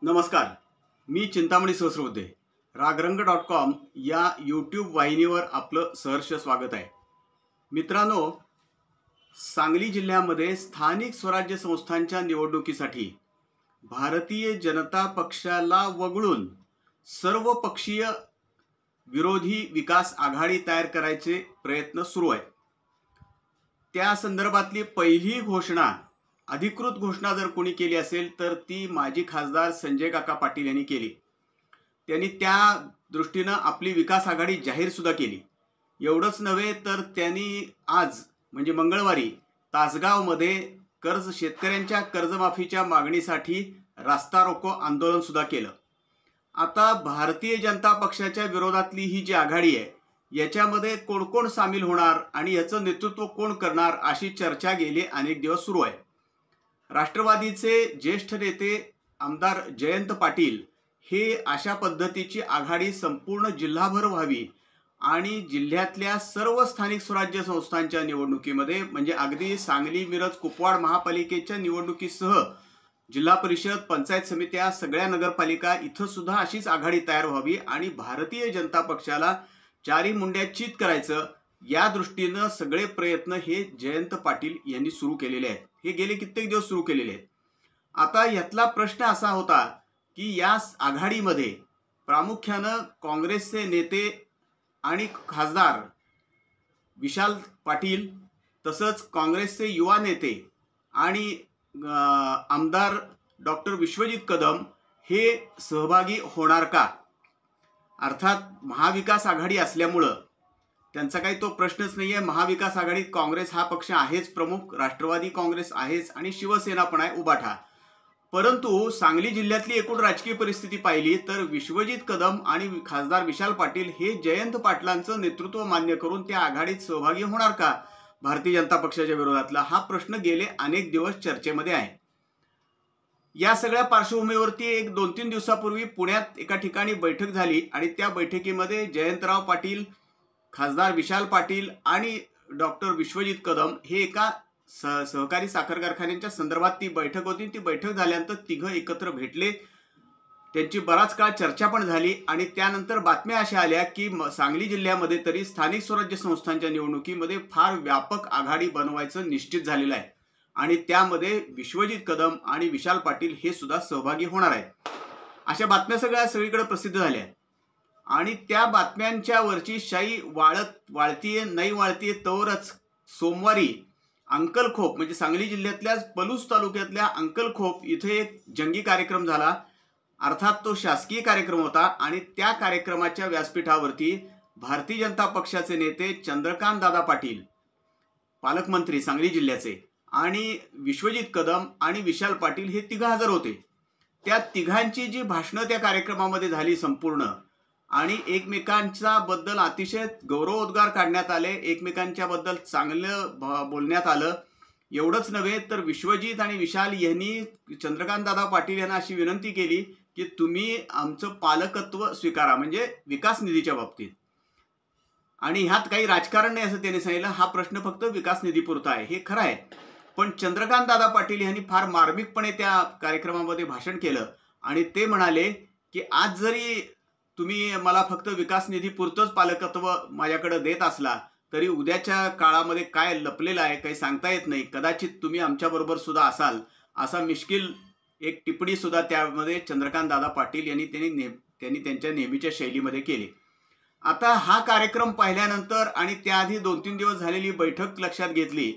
नमस्कार. मी चिंतामणी सहस्रबुद्धे. रागरंग.com या यूट्यूब वाहिनीवर आपलं सहर्ष स्वागत आहे. मित्रांनो, सांगली जिल्ह्यामध्ये स्थानिक स्वराज्य संस्थांच्या निवडणुकीसाठी भारतीय जनता पक्षाला वगळून सर्वपक्षीय विरोधी विकास आघाडी तयार करायचे प्रयत्न सुरू आहेत. त्या संदर्भातली पहिली घोषणा, अधिकृत घोषणा जर कोणी केली असेल तर ती माजी खासदार संजय काका पाटील यांनी केली. त्यांनी त्या दृष्टीनं आपली विकास आघाडी जाहीर सुद्धा केली. एवढंच नव्हे तर त्यांनी आज म्हणजे मंगळवारी तासगावमध्ये शेतकऱ्यांच्या कर्जमाफीच्या मागणीसाठी रास्ता रोको आंदोलन सुद्धा केलं. आता भारतीय जनता पक्षाच्या विरोधातली ही जी आघाडी आहे याच्यामध्ये कोण कोण सामील होणार आणि याचं नेतृत्व कोण करणार अशी चर्चा गेले अनेक दिवस सुरू आहे. राष्ट्रवादीचे ज्येष्ठ नेते आमदार जयंत पाटील हे अशा पद्धतीची आघाडी संपूर्ण जिल्हाभर व्हावी आणि जिल्ह्यातल्या सर्व स्थानिक स्वराज्य संस्थांच्या निवडणुकीमध्ये म्हणजे अगदी सांगली, मिरज, कुपवाड महापालिकेच्या निवडणुकीसह जिल्हा परिषद, पंचायत समित्या, सगळ्या नगरपालिका इथं सुद्धा अशीच आघाडी तयार व्हावी आणि भारतीय जनता पक्षाला चारी मुंड्या चित करायचं या दृष्टीनं सगळे प्रयत्न हे जयंत पाटील यांनी सुरू केलेले आहेत. हे गेले कित्येक दिवस सुरू केलेले आहेत. आता यातला प्रश्न असा होता की या आघाडीमध्ये प्रामुख्यानं काँग्रेसचे नेते आणि खासदार विशाल पाटील तसंच काँग्रेसचे युवा नेते आणि आमदार डॉक्टर विश्वजित कदम हे सहभागी होणार का? अर्थात महाविकास आघाडी असल्यामुळं त्यांचा काही तो प्रश्नच नाही आहे. महाविकास आघाडीत काँग्रेस हा पक्ष आहेच प्रमुख, राष्ट्रवादी काँग्रेस आहेच आणि शिवसेना पण आहे, उभाठा. परंतु सांगली जिल्ह्यातली एकूण राजकीय परिस्थिती पाहिली तर विश्वजित कदम आणि खासदार विशाल पाटील हे जयंत पाटलांचं नेतृत्व मान्य करून त्या आघाडीत सहभागी होणार का भारतीय जनता पक्षाच्या विरोधातला, हा प्रश्न गेले अनेक दिवस चर्चेमध्ये आहे. या सगळ्या पार्श्वभूमीवरती एक 2-3 दिवसापूर्वी पुण्यात एका ठिकाणी बैठक झाली आणि त्या बैठकीमध्ये जयंतराव पाटील, खासदार विशाल पाटील आणि डॉक्टर विश्वजित कदम हे एका सहकारी साखर कारखान्यांच्या संदर्भात ती बैठक होती. ती बैठक झाल्यानंतर तिघं एकत्र भेटले, त्यांची बराच काळ चर्चा पण झाली आणि त्यानंतर बातम्या अशा आल्या की सांगली जिल्ह्यामध्ये तरी स्थानिक स्वराज्य संस्थांच्या निवडणुकीमध्ये फार व्यापक आघाडी बनवायचं निश्चित झालेलं आहे आणि त्यामध्ये विश्वजित कदम आणि विशाल पाटील हे सुद्धा सहभागी होणार आहेत. अशा बातम्या सगळीकडे प्रसिद्ध झाल्या आणि त्या बातम्यांच्या वरची शाई वाळतीये नाही वाळतीये तोवरच सोमवारी अंकलखोप म्हणजे सांगली जिल्ह्यातल्या पलूस तालुक्यातल्या अंकलखोप इथे एक जंगी कार्यक्रम झाला. अर्थात तो शासकीय कार्यक्रम होता आणि त्या कार्यक्रमाच्या व्यासपीठावरती भारतीय जनता पक्षाचे नेते चंद्रकांत दादा पाटील, पालकमंत्री सांगली जिल्ह्याचे, आणि विश्वजित कदम आणि विशाल पाटील हे तिघं हजर होते. त्या तिघांची जी भाषणं त्या कार्यक्रमामध्ये झाली संपूर्ण आणि एकमेकांच्या बद्दल अतिशय गौरवोद्गार काढण्यात आले, एकमेकांच्या बद्दल चांगलं बोलण्यात आलं. एवढंच नव्हे तर विश्वजित आणि विशाल यांनी चंद्रकांत दादा पाटील यांना अशी विनंती केली की तुम्ही आमचं पालकत्व स्वीकारा म्हणजे विकास निधीच्या बाबतीत, आणि ह्यात काही राजकारण नाही असं त्यांनी सांगितलं. हा प्रश्न फक्त विकास निधीपुरता आहे, हे खरं आहे. पण चंद्रकांत दादा पाटील यांनी फार मार्मिकपणे त्या कार्यक्रमामध्ये भाषण केलं आणि ते म्हणाले की आज जरी तुम्ही मला फक्त विकास निधी पुरतंच पालकत्व माझ्याकडे देत असला तरी उद्याच्या काळामध्ये काय लपलेलं आहे काही सांगता येत नाही, कदाचित तुम्ही आमच्याबरोबर सुद्धा असाल, असा मिश्किल एक टिप्पणी सुद्धा त्यामध्ये चंद्रकांत दादा पाटील यांनी त्यांनी त्यांच्या नेहमीच्या शैलीमध्ये केली. आता हा कार्यक्रम पाहिल्यानंतर आणि त्याआधी 2-3 दिवस झालेली बैठक लक्षात घेतली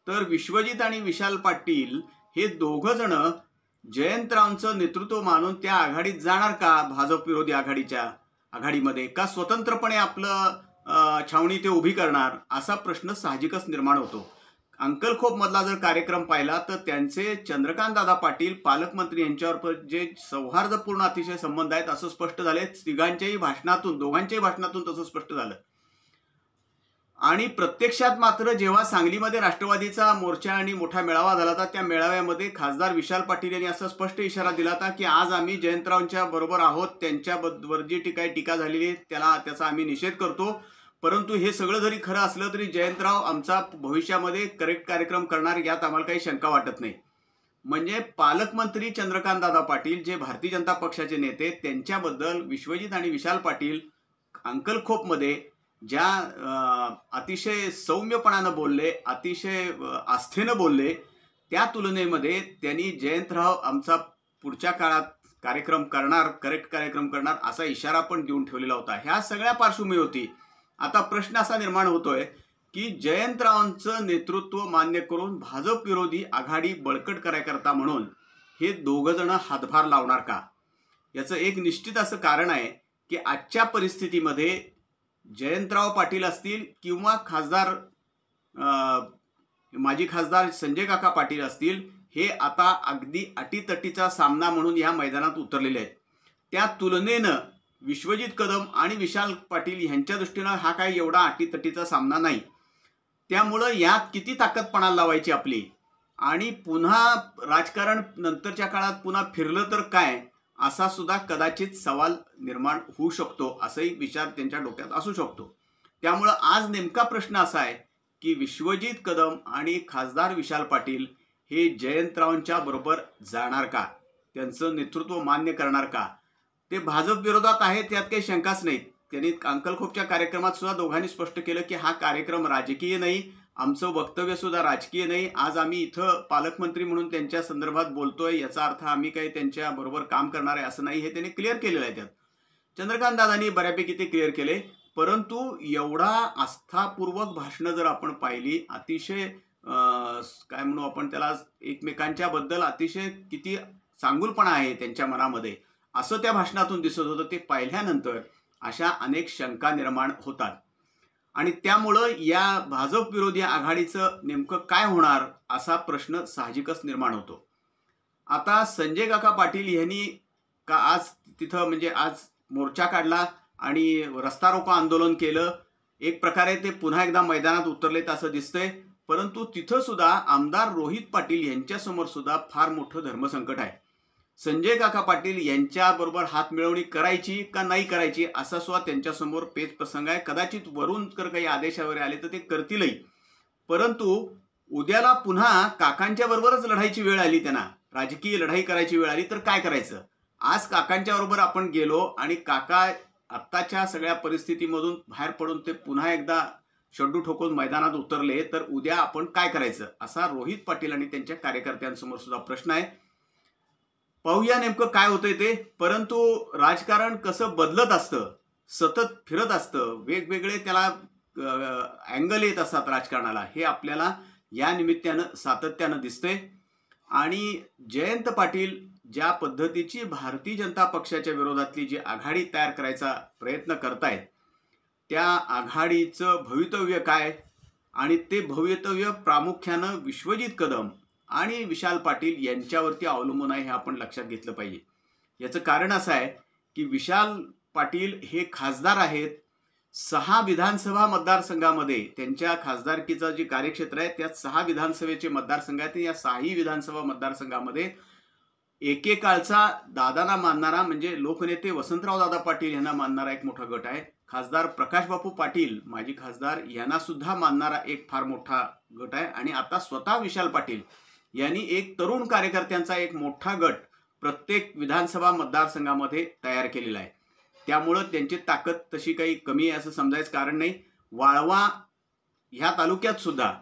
तर विश्वजित आणि विशाल पाटील हे दोघं जण जयंतरावांचं नेतृत्व मानून त्या आघाडीत जाणार का, भाजप विरोधी आघाडीमध्ये, का स्वतंत्रपणे आपलं छावणी ते उभी करणार, असा प्रश्न साहजिकच निर्माण होतो. अंकलखोप मधला जर कार्यक्रम पाहिला तर त्यांचे चंद्रकांत दादा पाटील पालकमंत्री यांच्यावर जे सौहार्दपूर्ण अतिशय संबंध आहेत असं स्पष्ट झाले. दोघांच्याही भाषणातून तसं स्पष्ट झालं. आणि प्रत्यक्षात मात्र जेव्हा सांगलीमध्ये राष्ट्रवादीचा मोर्चा आणि मोठा मेळावा झाला होता त्या मेळाव्यामध्ये खासदार विशाल पाटील यांनी असा स्पष्ट इशारा दिला होता की आज आम्ही जयंतरावांच्या बरोबर आहोत, त्यांच्यावर जी टीका झालेली त्याचा आम्ही निषेध करतो, परंतु हे सगळं जरी खरं असलं तरी जयंतराव आमचा भविष्यामध्ये करेक्ट कार्यक्रम करणार यात आम्हाला काही शंका वाटत नाही. म्हणजे पालकमंत्री चंद्रकांतदादा पाटील जे भारतीय जनता पक्षाचे नेते, त्यांच्याबद्दल विश्वजित आणि विशाल पाटील अंकलखोपमध्ये ज्या अतिशय सौम्यपणानं बोलले, अतिशय आस्थेनं बोलले, त्या तुलनेमध्ये त्यांनी जयंतराव आमचा पुढच्या काळात कार्यक्रम करणार, करेक्ट कार्यक्रम करणार असा इशारा पण देऊन ठेवलेला होता. ह्या सगळ्या पार्श्वभूमीवरती आता प्रश्न असा निर्माण होतोय की जयंतरावांचं नेतृत्व मान्य करून भाजप विरोधी आघाडी बळकट करायकरता म्हणून हे दोघं जण हातभार लावणार का? याचं एक निश्चित असं कारण आहे की आजच्या परिस्थितीमध्ये जयंतराव पाटील असतील किंवा खासदार माजी खासदार संजय काका पाटील असतील, हे आता अगदी अटीतटीचा सामना म्हणून या मैदानात उतरलेले आहेत. त्या तुलनेनं विश्वजित कदम आणि विशाल पाटील यांच्या दृष्टीनं हा काही एवढा अटीतटीचा सामना नाही. त्यामुळं यात किती ताकदपणा लावायची आपली आणि पुन्हा राजकारण नंतरच्या काळात पुन्हा फिरलं तर काय, असा सुद्धा कदाचित सवाल निर्माण होऊ शकतो, असाही विचार त्यांच्या डोक्यात असू शकतो. त्यामुळं आज नेमका प्रश्न असा आहे की विश्वजित कदम आणि खासदार विशाल पाटील हे जयंतरावांच्या बरोबर जाणार का? त्यांचं नेतृत्व मान्य करणार का? ते भाजप विरोधात आहे, त्यात काही शंकाच नाही. त्यांनी अंकलखोपच्या कार्यक्रमात सुद्धा दोघांनी स्पष्ट केलं की हा कार्यक्रम राजकीय नाही, आमचं वक्तव्य सुद्धा राजकीय नाही. आज आम्ही इथं पालकमंत्री म्हणून त्यांच्या संदर्भात बोलतोय, याचा अर्थ आम्ही काही त्यांच्या बरोबर काम करणार आहे असं नाही, हे त्यांनी क्लिअर केलेलं आहे. त्यात चंद्रकांत दादांनी बऱ्यापैकी ते क्लिअर केले. परंतु एवढा आस्थापूर्वक भाषणं जर आपण पाहिली, अतिशय काय म्हणू आपण त्याला, एकमेकांच्या बद्दल अतिशय किती चांगुलपणा आहे त्यांच्या मनामध्ये, असं त्या भाषणातून दिसत होतं. ते पाहिल्यानंतर अशा अनेक शंका निर्माण होतात आणि त्यामुळं या भाजप विरोधी आघाडीचं नेमकं काय होणार असा प्रश्न साहजिकच निर्माण होतो. आता संजय काका पाटील यांनी का आज तिथं म्हणजे आज मोर्चा काढला आणि रस्ता रोको आंदोलन केलं. एक प्रकारे ते पुन्हा एकदा मैदानात उतरलेत असं दिसतंय. परंतु तिथं सुद्धा आमदार रोहित पाटील यांच्यासमोर सुद्धा फार मोठं धर्मसंकट आहे. संजय काका पाटील यांच्याबरोबर हात मिळवणी करायची का नाही करायची असा सुद्धा त्यांच्यासमोर पेच प्रसंग आहे. कदाचित वरून जर काही आदेश वगैरे आले तर ते करतीलही. परंतु उद्याला पुन्हा काकांच्या बरोबरच लढायची वेळ आली, त्यांना राजकीय लढाई करायची वेळ आली तर काय करायचं? आज काकांच्या बरोबर आपण गेलो आणि काका आत्ताच्या सगळ्या परिस्थितीमधून बाहेर पडून ते पुन्हा एकदा शड्डू ठोकून मैदानात उतरले तर उद्या आपण काय करायचं, असा रोहित पाटील आणि त्यांच्या कार्यकर्त्यांसमोर सुद्धा प्रश्न आहे. पाहूया नेमकं काय होतंय ते. परंतु राजकारण कसं बदलत असतं, सतत फिरत असतं, वेगवेगळे त्याला अँगल येत असतात राजकारणाला, हे आपल्याला या निमित्तानं सातत्यानं दिसतंय. आणि जयंत पाटील ज्या पद्धतीची भारतीय जनता पक्षाच्या विरोधातली जी आघाडी तयार करायचा प्रयत्न करतायत, त्या आघाडीचं भवितव्य काय आणि ते भवितव्य प्रामुख्यानं विश्वजित कदम आणि विशाल पाटील यांच्यावरती अवलंबून आहे, हे आपण लक्षात घेतलं पाहिजे. याचं कारण असं आहे की विशाल पाटील हे खासदार आहेत. 6 विधानसभा मतदारसंघामध्ये त्यांच्या खासदारकीचं जे कार्यक्षेत्र आहे त्यात 6 विधानसभेचे मतदारसंघ आहेत. या 6ही विधानसभा मतदारसंघामध्ये एकेकाळचा दादांना मानणारा म्हणजे लोकनेते वसंतराव दादा पाटील यांना मानणारा एक मोठा गट आहे. खासदार प्रकाश बापू पाटील माजी खासदार यांना सुद्धा मानणारा एक फार मोठा गट आहे. आणि आता स्वतः विशाल पाटील यांनी एक तरुण कार्यकर्त्यांचा एक मोठा गट प्रत्येक विधानसभा मतदारसंघामध्ये तयार केलेला आहे. त्यामुळं त्यांची ताकद तशी काही कमी आहे असं समजायचं कारण नाही. वाळवा ह्या तालुक्यात सुद्धा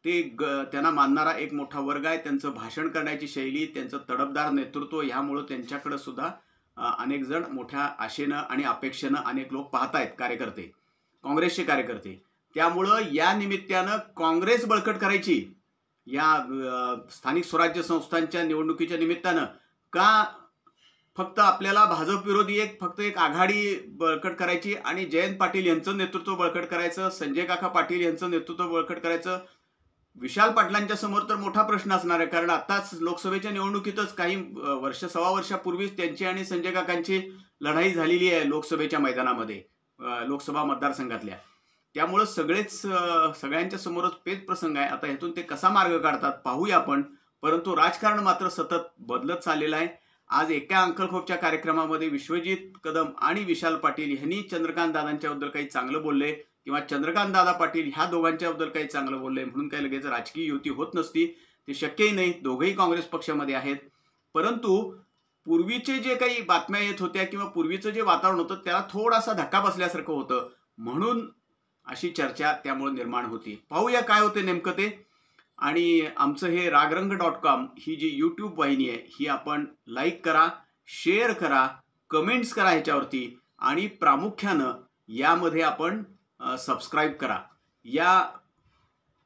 ते त्यांना मानणारा एक मोठा वर्ग आहे. त्यांचं भाषण करण्याची शैली, त्यांचं तडफदार नेतृत्व, ह्यामुळं त्यांच्याकडे सुद्धा अनेक जण मोठ्या आशेनं आणि अपेक्षेनं अनेक लोक पाहतायत, कार्यकर्ते, काँग्रेसचे कार्यकर्ते. त्यामुळं या निमित्तानं काँग्रेस बळकट करायची या स्थानिक स्वराज्य संस्थांच्या निवडणुकीच्या निमित्तानं का फक्त आपल्याला भाजप विरोधी फक्त एक आघाडी बळकट करायची आणि जयंत पाटील यांचं नेतृत्व बळकट करायचं, संजय काका पाटील यांचं नेतृत्व बळकट करायचं? विशाल पाटलांच्या समोर तर मोठा प्रश्न असणार आहे. कारण आताच लोकसभेच्या निवडणुकीतच काही वर्ष सव्वा वर्षापूर्वीच त्यांची आणि संजय काकांची लढाई झालेली आहे लोकसभेच्या मैदानामध्ये, लोकसभा मतदारसंघातल्या. त्यामुळं सगळ्यांच्या समोरच पेच प्रसंग आहे. आता ह्यातून ते कसा मार्ग काढतात पाहूया आपण. परंतु राजकारण मात्र सतत बदलत चाललेलं आहे. आज एका अंकलखोपच्या कार्यक्रमामध्ये विश्वजित कदम आणि विशाल पाटील यांनी चंद्रकांत दादांच्याबद्दल काही चांगलं बोलले किंवा चंद्रकांत दादा पाटील ह्या दोघांच्याबद्दल काही चांगलं बोलले म्हणून काही लगेच राजकीय युती होत नसती. ते शक्यही नाही, दोघंही काँग्रेस पक्षामध्ये आहेत. परंतु पूर्वीचे जे काही बातम्या येत होत्या किंवा पूर्वीचं जे वातावरण होतं त्याला थोडासा धक्का बसल्यासारखं होतं, म्हणून अशी चर्चा त्यामुळे निर्माण होती. पाहूया काय होते नेमकं ते. आणि आमचं हे रागरंग.com ही जी यूट्यूब वाहिनी आहे ही आपण लाईक करा, शेअर करा, कमेंट्स करा ह्याच्यावरती, आणि प्रामुख्यानं यामध्ये आपण सबस्क्राईब करा. या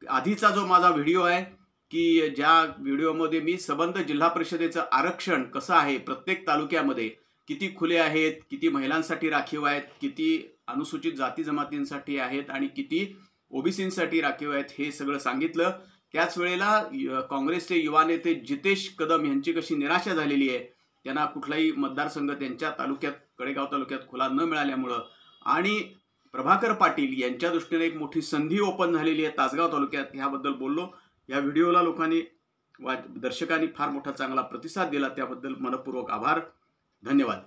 आधीचा जो माझा व्हिडिओ आहे की ज्या व्हिडिओमध्ये मी संबंध जिल्हा परिषदेचं आरक्षण कसं आहे, प्रत्येक तालुक्यामध्ये किती खुले आहेत, किती महिलांसाठी राखीव आहेत, किती अनुसूचित जाती जमातींसाठी आहेत आणि किती ओबीसींसाठी राखीव आहेत, हे सगळं सांगितलं. त्याच वेळेला काँग्रेसचे युवा नेते जितेश कदम यांची कशी निराशा झालेली आहे, त्यांना कुठलाही मतदारसंघ त्यांच्या तालुक्यात, कडेगाव तालुक्यात खुला न मिळाल्यामुळं, आणि प्रभाकर पाटील यांच्या दृष्टीने एक मोठी संधी ओपन झालेली आहे तासगाव तालुक्यात, ह्याबद्दल बोललो. या व्हिडिओला लोकांनी दर्शकांनी फार मोठा चांगला प्रतिसाद दिला, त्याबद्दल मनपूर्वक आभार. धन्यवाद.